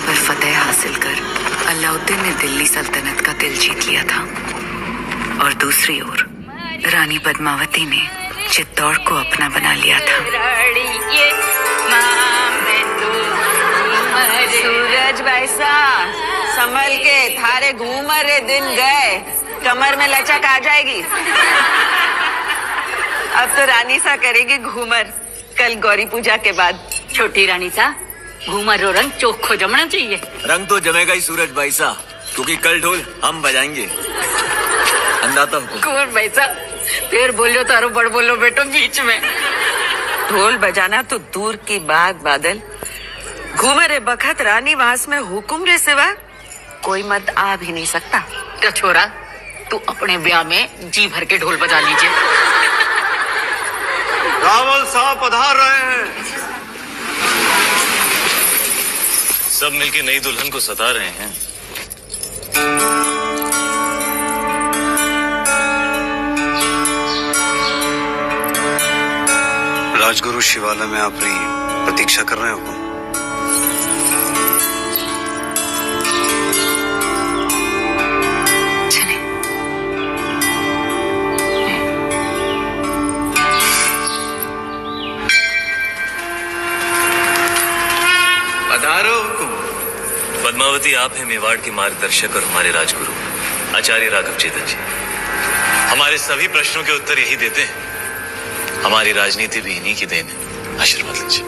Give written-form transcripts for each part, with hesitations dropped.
पर फतेह हासिल कर अलाउद्दीन ने दिल्ली सल्तनत का दिल जीत लिया था और दूसरी ओर रानी पद्मावती ने चित्तौड़ को अपना बना लिया था। सूरज भाईसा संभल के, थारे घूमर रे दिन गए, कमर में लचक आ जाएगी। अब तो रानी सा करेगी घूमर, कल गौरी पूजा के बाद। छोटी रानी सा घूमर रो रंग चोखो जमना चाहिए। रंग तो जमेगा ही सूरज भाई सा, क्योंकि कल ढोल हम बजाएंगे। अंदाता हुकुम। कुंवर भाई सा फिर बोलो तारो बड़ बोलो बेटो बीच में। ढोल बजाना तो दूर की बात बादल, घूमर बखत रानी वास में हुकुम रे सिवा कोई मत आ भी नहीं सकता। तो छोरा तू अपने ब्याह में जी भर के ढोल बजा लीजिए। रावल साहब पधार रहे हैं। सब मिलके नई दुल्हन को सता रहे हैं। राजगुरु शिवालय में अपनी प्रतीक्षा कर रहे हो। पद्मावती, आप हैं मेवाड़ के मार्गदर्शक और हमारे राजगुरु आचार्य राघव चेतन जी। हमारे सभी प्रश्नों के उत्तर यही देते हैं। हमारी राजनीति भी इन्हीं की देन है। आशीर्वाद लीजिए।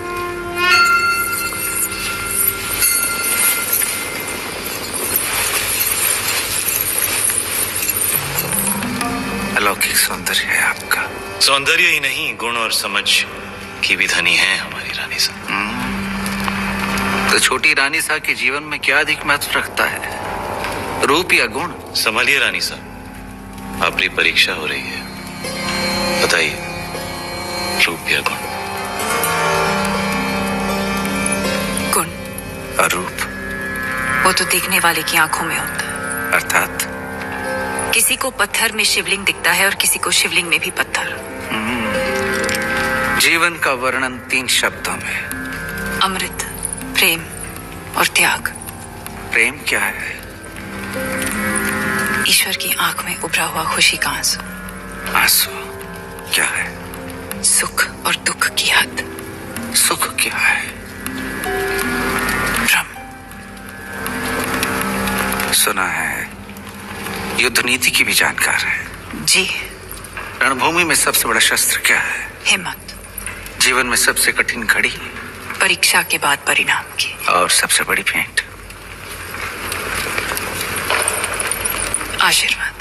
अलौकिक सौंदर्य है आपका। सौंदर्य ही नहीं, गुण और समझ की भी धनी है हमारी रानी साहब। तो छोटी रानी साहब के जीवन में क्या अधिक महत्व रखता है, रूप या गुण? संभालिए रानी साहब, आपकी परीक्षा हो रही है। बताइए, रूप या गुण? गुण और रूप वो तो देखने वाले की आंखों में होता है। अर्थात किसी को पत्थर में शिवलिंग दिखता है और किसी को शिवलिंग में भी पत्थर। जीवन का वर्णन 3 शब्दों में: अमृत, प्रेम और त्याग। प्रेम क्या है? ईश्वर की आंख में उभरा हुआ खुशी का आंसू। आंसू क्या है? सुख और दुख की हद। सुख क्या है? भ्रम। सुना है युद्ध नीति की भी जानकार है। जी। रणभूमि में सबसे बड़ा शस्त्र क्या है? हिम्मत। जीवन में सबसे कठिन घड़ी? परीक्षा के बाद परिणाम की। और सबसे बड़ी भेंट? आशीर्वाद।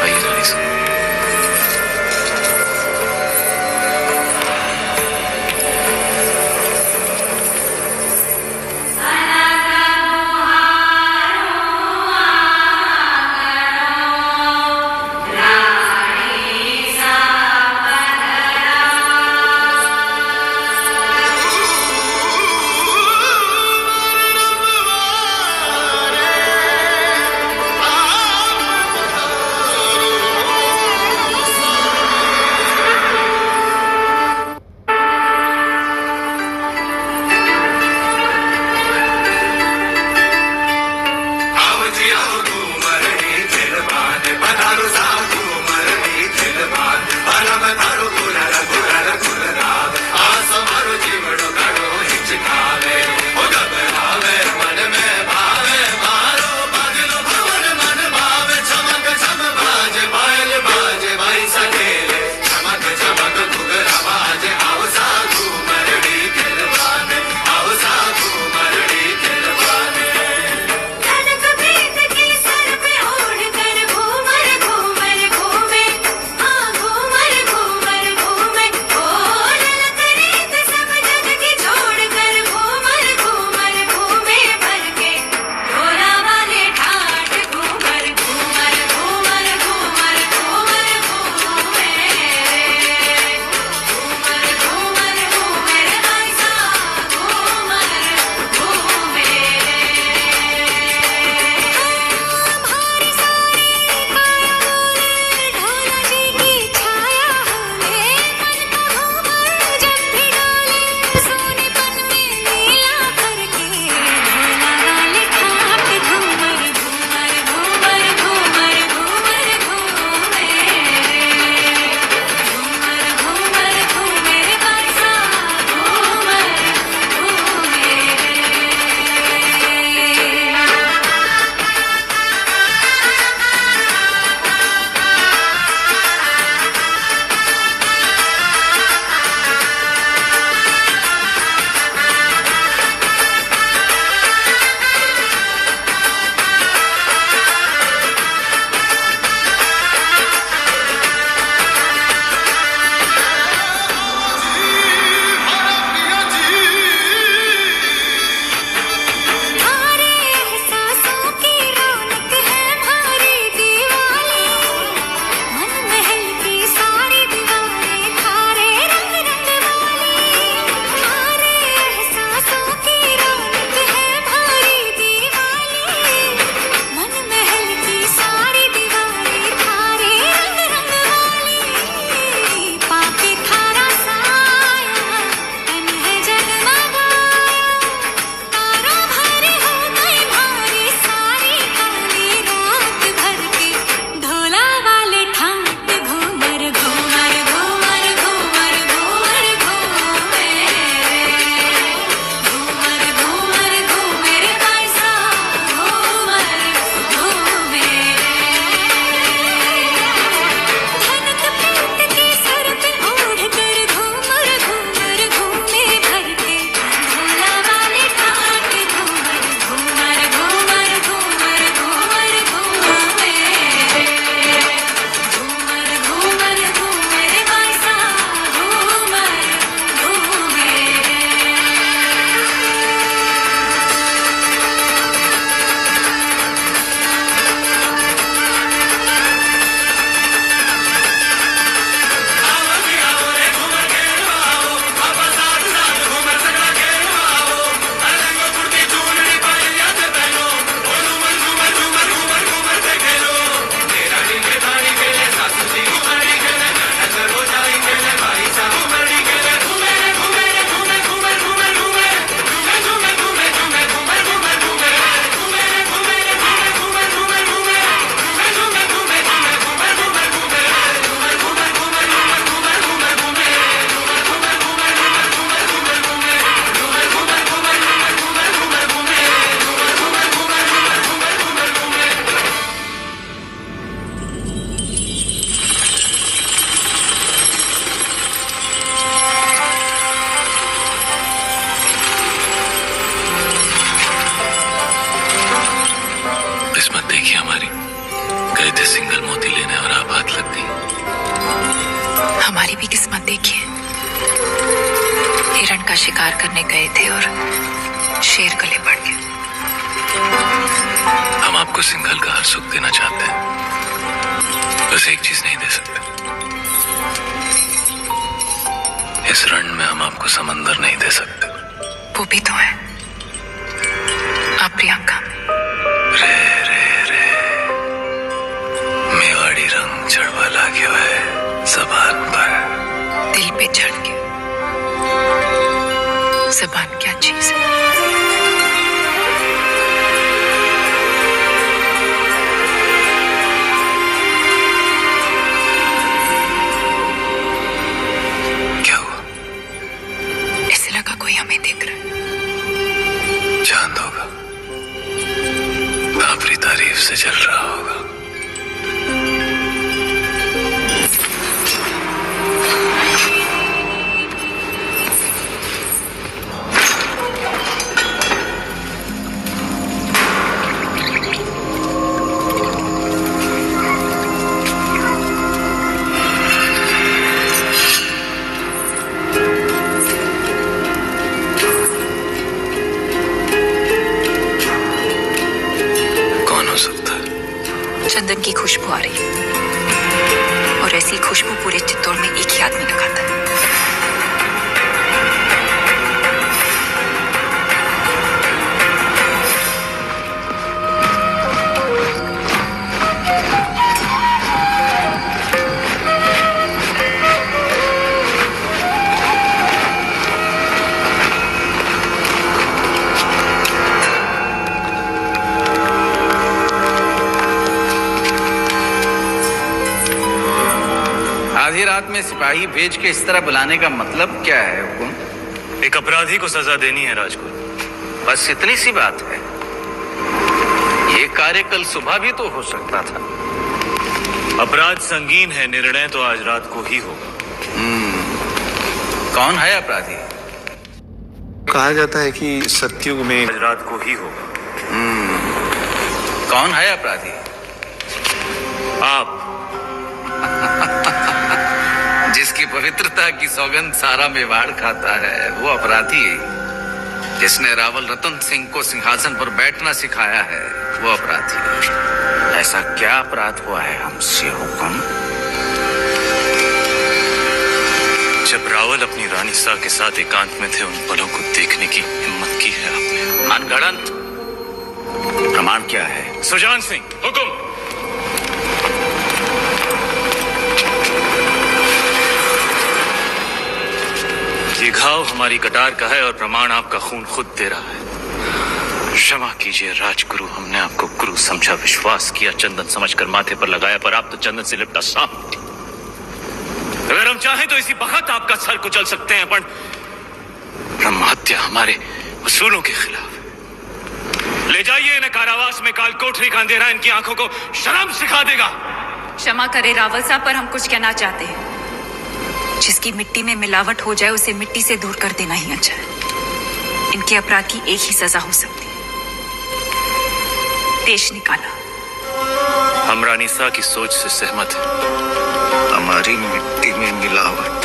आइए रानी साहब। सिंगल मोती लेने और आप हाथ लग गई। हमारी भी किस्मत देखिए, हिरण का शिकार करने गए थे और शेर गले पड़ गया। हम आपको सिंघल का हर सुख देना चाहते हैं, बस एक चीज नहीं दे सकते। इस रण में हम आपको समंदर नहीं दे सकते। वो भी तो है आप प्रियंका। रे रे रे मेवाड़ी रंग चढ़वा लागे है जबान पर, दिल पे चढ़ के। जबान क्या चीज है? क्या हुआ? ऐसे लगा कोई हमें देख रहा है। चांद होगा, आपकी तारीफ से जल रहा होगा। चंदन की खुशबू आ रही है, और ऐसी खुशबू पूरे चित्तौड़ में एक ही आदमी लगाता है। आधी रात में सिपाही भेज के इस तरह बुलाने का मतलब क्या है हुकुम? एक अपराधी को सजा देनी है राजगुरु। बस इतनी सी बात है। ये कार्य कल सुबह भी तो हो सकता था। अपराध संगीन है, निर्णय तो आज रात को ही होगा। कौन है अपराधी? कहा जाता है कि सतयुग में आज रात को ही होगा। कौन है अपराधी? आप। जिसकी पवित्रता की सौगंध सारा मेवाड़ खाता है वो अपराधी। जिसने रावल रतन सिंह को सिंहासन पर बैठना सिखाया है वो अपराधी। ऐसा क्या अपराध हुआ है हमसे हुकुम? जब रावल अपनी रानी सा के साथ एकांत में थे, उन पलों को देखने की हिम्मत की है आपने। मनगढ़ंत। प्रमाण क्या है? सुजान सिंह, हुकुम। ये घाव हमारी कटार का है और प्रमाण आपका खून खुद दे रहा है। क्षमा कीजिए राजगुरु, हमने आपको गुरु समझा, विश्वास किया, चंदन समझकर माथे पर लगाया, पर आप तो चंदन से लिपटा सांप। अगर हम चाहें तो इसी वक्त आपका सर कुचल सकते हैं, पर ब्रह्म हत्या हमारे उसूलों के खिलाफ। ले जाइए इन्हें कारावास में, काल कोठरी का अंधेरा इनकी आंखों को शर्म सिखा देगा। क्षमा करे रावल साहब, पर हम कुछ कहना चाहते हैं। जिसकी मिट्टी में मिलावट हो जाए उसे मिट्टी से दूर कर देना ही अच्छा है। इनके अपराध की एक ही सजा हो सकती है, देश निकाला। हम रानी सा की सोच से सहमत हैं। हमारी मिट्टी में मिलावट।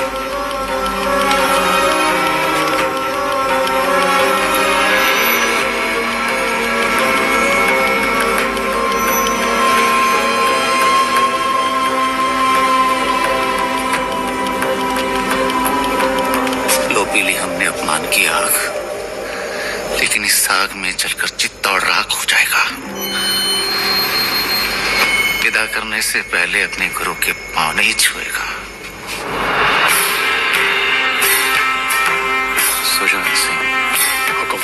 पीली हमने अपमान की आग, लेकिन इस आग में जलकर चित्तौड़ राख हो जाएगा। विदा करने से पहले अपने गुरु के पांव नहीं छुएगा। सुजान सिंह, हुकुम।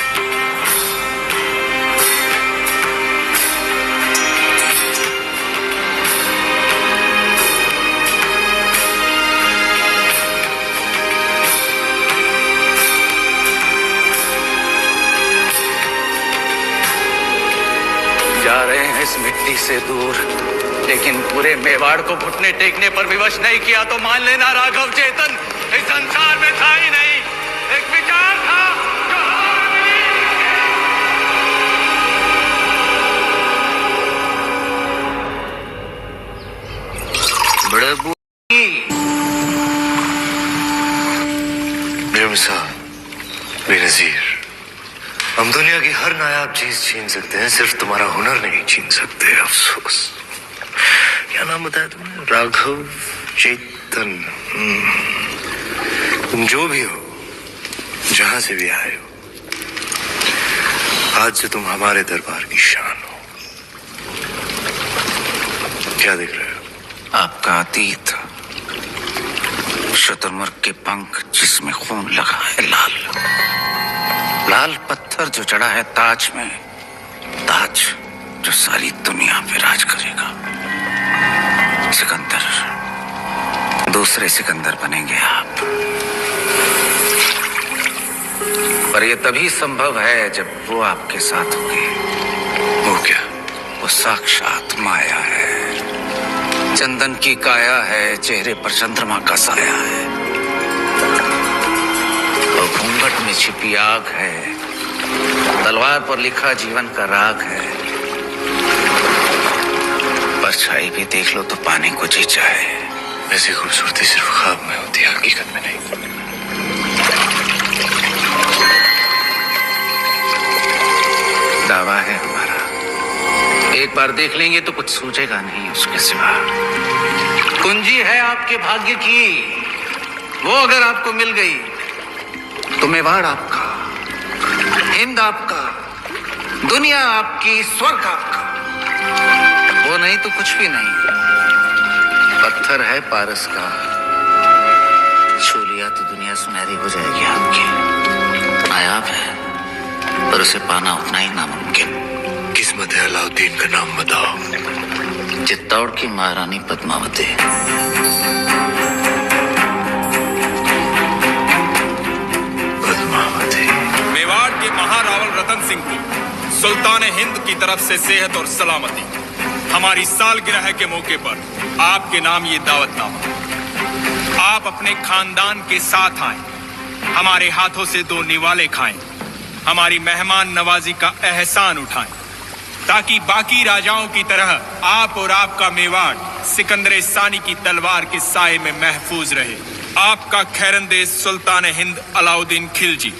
जा रहे हैं इस मिट्टी से दूर, लेकिन पूरे मेवाड़ को घुटने टेकने पर विवश नहीं किया तो मान लेना राघव चेतन इस संसार में था ही नहीं। एक विचार था जो बड़े बेमिसाल, बेनज़ीर, हम दुनिया की हर नायाब चीज छीन सकते हैं, सिर्फ तुम्हारा हुनर नहीं छीन सकते। अफसोस। क्या नाम बताया तुमने? राघव चेतन। तुम जो भी हो, जहां से भी आए हो, आज से तुम हमारे दरबार की शान हो। क्या देख रहे हो? आपका अतीत, शुतुरमुर्ग के पंख जिसमें खून लगा है लाल, लाल पत्थर जो चढ़ा है ताज में, ताज जो सारी दुनिया पे राज करेगा। सिकंदर, दूसरे सिकंदर बनेंगे आप। पर यह तभी संभव है जब वो आपके साथ होंगे। वो क्या? वो साक्षात माया है, चंदन की काया है, चेहरे पर चंद्रमा का साया है, और घूंघट में छिपी आग है, तलवार पर लिखा जीवन का राग है। परछाई भी देख लो तो पाने को जी चाहे। ऐसी खूबसूरती सिर्फ ख्वाब में होती है, हकीकत में नहीं। दावा है हमारा, एक बार देख लेंगे तो कुछ सूझेगा नहीं उसके सिवा। कुंजी है आपके भाग्य की, वो अगर आपको मिल गई तो मेवाड़ आपका, हिंद आपका, दुनिया आपकी, स्वर्ग आपका। वो नहीं तो कुछ भी नहीं। पत्थर है पारस का, छू लिया तो दुनिया सुनहरी हो जाएगी आपकी। नायाब है पर उसे पाना उतना ही नामुमकिन। किस्मत है अलाउद्दीन का नाम बताओ। चित्तौड़ की महारानी पद्मावती। पद्मावती। मेवाड़ के महारावल रतन सिंह को सुल्तान हिंद की तरफ से सेहत और सलामती। हमारी सालगिरह के मौके पर आपके नाम ये दावतनामा। आप अपने खानदान के साथ आए, हमारे हाथों से 2 निवाले खाएं, हमारी मेहमान नवाजी का एहसान उठाएं, ताकि बाकी राजाओं की तरह आप और आपका मेवाड़ सिकंदर सानी की तलवार के साए में महफूज रहे। आपका खैरंदेश सुल्तान हिंद अलाउद्दीन खिलजी।